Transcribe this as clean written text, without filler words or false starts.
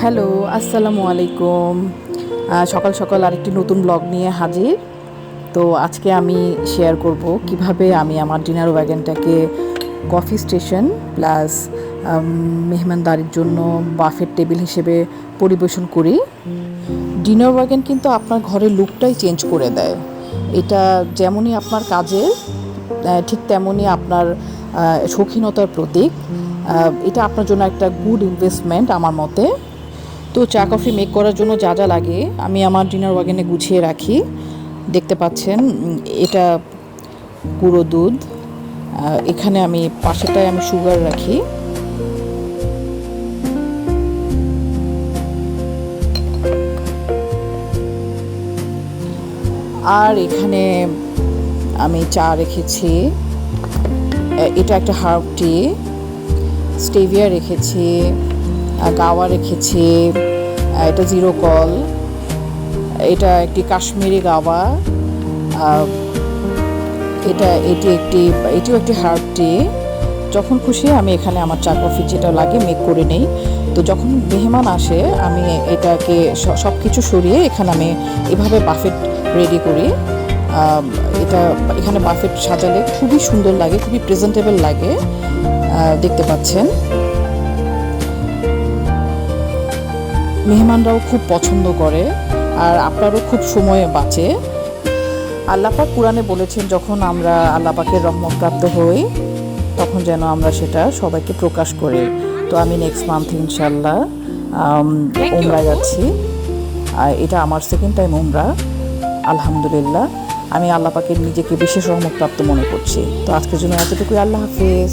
Hello, আসসালামু আলাইকুম। সকাল সকাল আরেকটি নতুন ব্লগ নিয়ে হাজির। তো আজকে আমি শেয়ার করব কিভাবে আমি আমার ডিনার ওয়াগনটাকে কফি স্টেশন প্লাস মেহমানদারির জন্য বাফেট টেবিল হিসেবে পরিবেশন করি। ডিনার ওয়াগন কিন্তু আপনার ঘরের লুকটাই চেঞ্জ করে দেয়। এটা যেমনই আপনার কাজের ঠিক তেমনই আপনার শৌখিনতার প্রতীক। এটা আপনার জন্য একটা গুড ইনভেস্টমেন্ট আমার মতে। তো চা কফি মেক করার জন্য যা যা লাগে আমি আমার ডিনার ওয়াগনে গুছিয়ে রাখি। দেখতে পাচ্ছেন এটা গুঁড়ো দুধ, এখানে আমি পাশেটায় আমি সুগার রাখি। আর এখানে আমি চা রেখেছি, এটা একটা হার্ব টি, স্টেভিয়া রেখেছি, গাওয়া রেখেছি, এটা জিরো কল, এটা একটি কাশ্মীরি গাওয়া, এটিও একটি হার্ব টি। যখন খুশি আমি এখানে আমার চা কফি যেটা লাগে মেক করে নেই। তো যখন মেহমান আসে আমি এটাকে সব কিছু সরিয়ে এখানে আমি এভাবে বাফেট রেডি করি। এটা এখানে বাফেট সাজালে খুবই সুন্দর লাগে, খুবই প্রেজেন্টেবল লাগে। দেখতে পাচ্ছেন মেহমানরাও খুব পছন্দ করে আর আপনারও খুব সময় বাঁচে। আল্লাহ পাক কুরআনে বলেছেন যখন আমরা আল্লাহ পাকের রহমত প্রাপ্ত হই তখন যেন আমরা সেটা সবাইকে প্রকাশ করি। তো আমি নেক্সট মান্থ ইনশাল্লাহ উমরায় যাচ্ছি, আর এটা আমার সেকেন্ড টাইম উমরা। আলহামদুলিল্লাহ, আমি আল্লাহ পাকের নিজেকে বিশেষ রহমত প্রাপ্ত মনে করছি। তো আজকের জন্য এতটুকুই। আল্লাহ হাফেজ।